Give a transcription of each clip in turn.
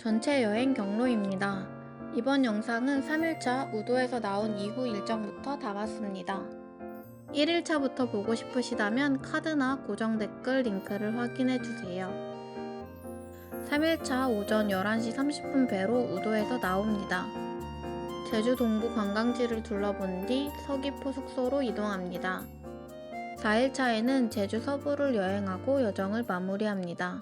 전체 여행 경로입니다. 이번 영상은 3일차 우도에서 나온 이후 일정부터 담았습니다. 1일차부터 보고 싶으시다면 카드나 고정 댓글 링크를 확인해주세요. 3일차 오전 11시 30분 배로 우도에서 나옵니다. 제주 동부 관광지를 둘러본 뒤 서귀포 숙소로 이동합니다. 4일차에는 제주 서부를 여행하고 여정을 마무리합니다.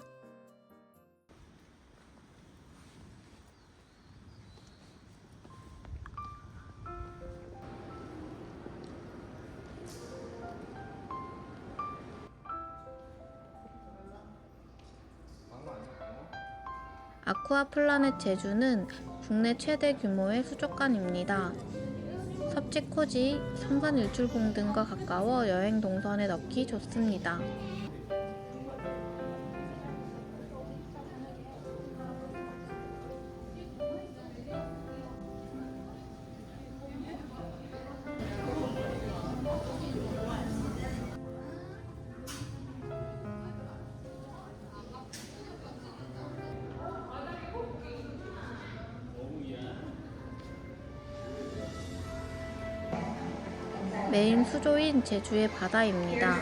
아쿠아플라넷 제주는 국내 최대 규모의 수족관입니다. 섭지코지, 성산일출봉 등과 가까워 여행 동선에 넣기 좋습니다. 메인 수조인 제주의 바다입니다.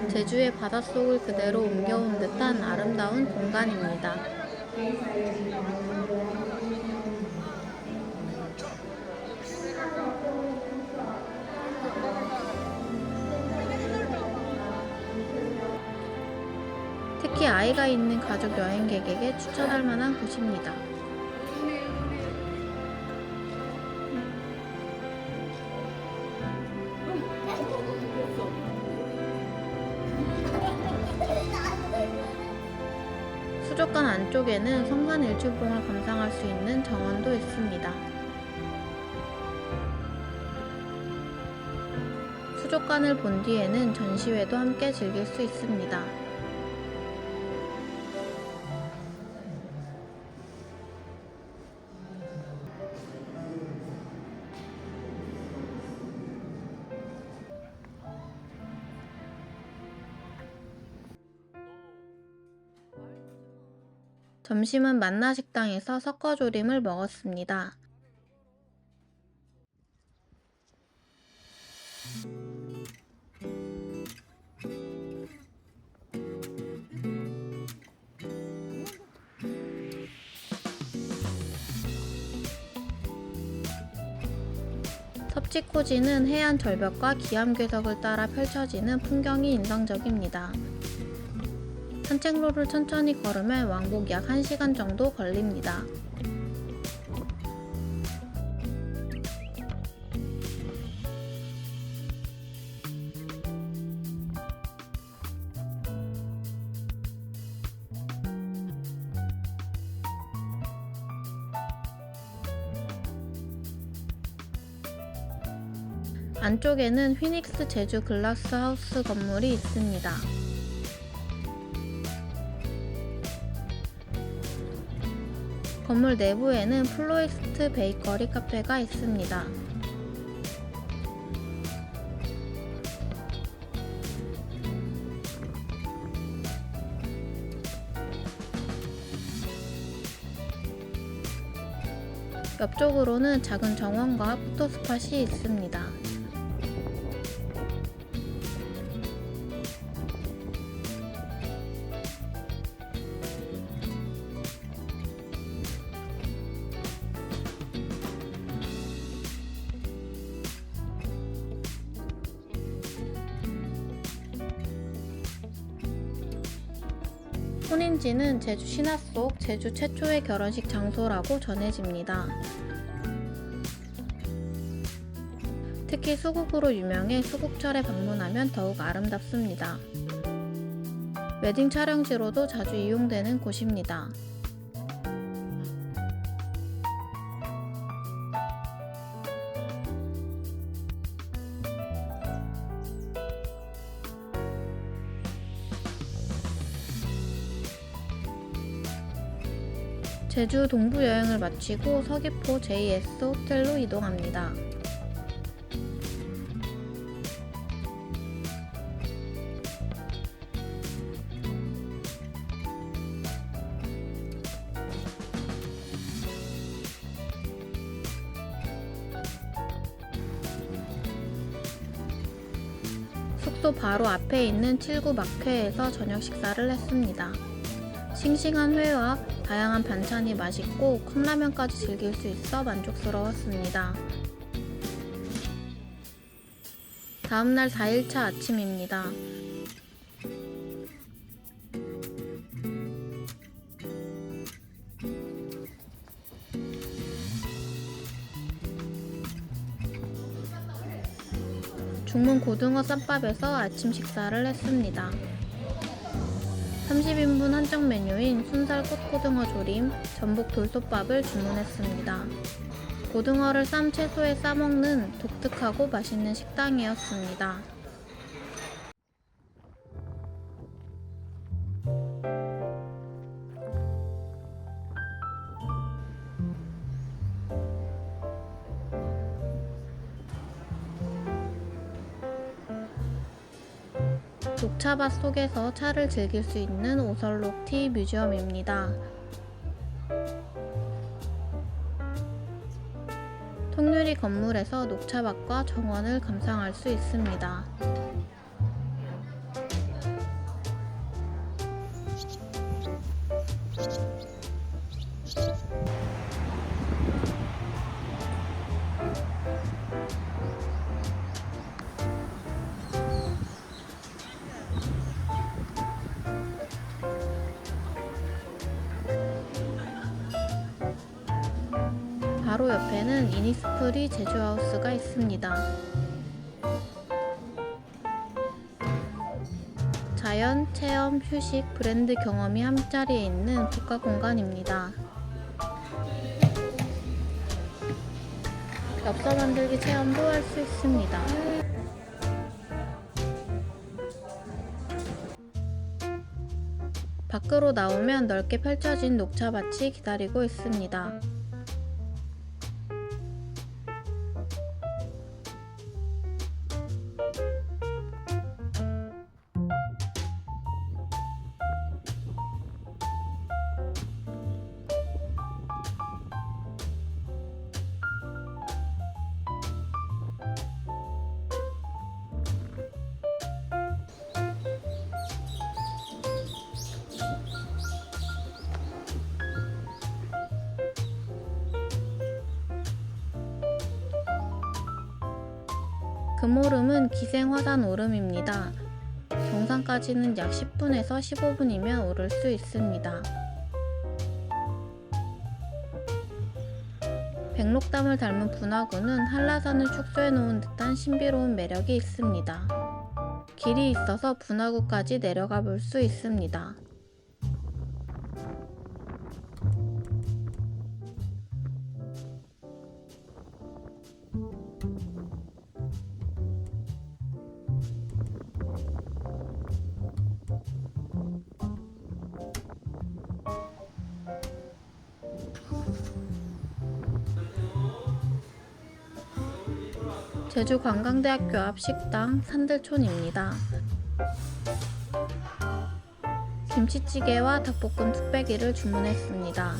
제주의 바닷속을 그대로 옮겨온 듯한 아름다운 공간입니다. 특히 아이가 있는 가족 여행객에게 추천할 만한 곳입니다. 수족관 안쪽에는 성산일출봉을 감상할 수 있는 정원도 있습니다. 수족관을 본 뒤에는 전시회도 함께 즐길 수 있습니다. 점심은 만나식당에서 석거조림을 먹었습니다. 섭지코지는 해안 절벽과 기암괴석을 따라 펼쳐지는 풍경이 인상적입니다. 산책로를 천천히 걸으면 왕복 약 1시간 정도 걸립니다. 안쪽에는 휘닉스 제주 글라스 하우스 건물이 있습니다. 건물 내부에는 플로이스트 베이커리 카페가 있습니다. 옆쪽으로는 작은 정원과 포토스팟이 있습니다. 혼인지는 제주 신화 속 제주 최초의 결혼식 장소라고 전해집니다. 특히 수국으로 유명해 수국철에 방문하면 더욱 아름답습니다. 웨딩 촬영지로도 자주 이용되는 곳입니다. 제주 동부 여행을 마치고 서귀포 JS 호텔로 이동합니다. 숙소 바로 앞에 있는 7구 막회에서 저녁 식사를 했습니다. 싱싱한 회와 다양한 반찬이 맛있고 컵라면까지 즐길 수 있어 만족스러웠습니다. 다음날 4일차 아침입니다. 중문 고등어 쌈밥에서 아침 식사를 했습니다. 30인분 한정 메뉴인 순살 꽃고등어 조림, 전복 돌솥밥을 주문했습니다. 고등어를 쌈 채소에 싸먹는 독특하고 맛있는 식당이었습니다. 녹차밭 속에서 차를 즐길 수 있는 오설록 티 뮤지엄입니다. 통유리 건물에서 녹차밭과 정원을 감상할 수 있습니다. 바로 옆에는 이니스프리 제주하우스가 있습니다. 자연, 체험, 휴식, 브랜드 경험이 한자리에 있는 국가 공간입니다. 엽서 만들기 체험도 할 수 있습니다. 밖으로 나오면 넓게 펼쳐진 녹차밭이 기다리고 있습니다. 금오름은 기생화산 오름입니다. 정상까지는 약 10분에서 15분이면 오를 수 있습니다. 백록담을 닮은 분화구는 한라산을 축소해 놓은 듯한 신비로운 매력이 있습니다. 길이 있어서 분화구까지 내려가 볼 수 있습니다. 제주관광대학교 앞 식당 산들촌입니다. 김치찌개와 닭볶음 뚝배기를 주문했습니다.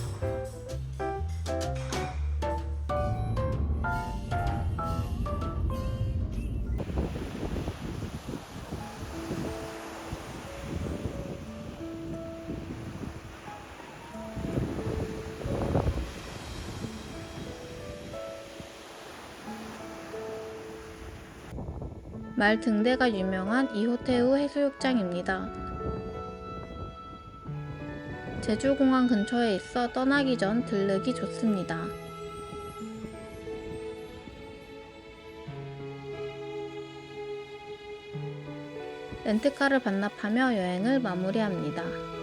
말 등대가 유명한 이호태우 해수욕장입니다. 제주공항 근처에 있어 떠나기 전 들르기 좋습니다. 렌트카를 반납하며 여행을 마무리합니다.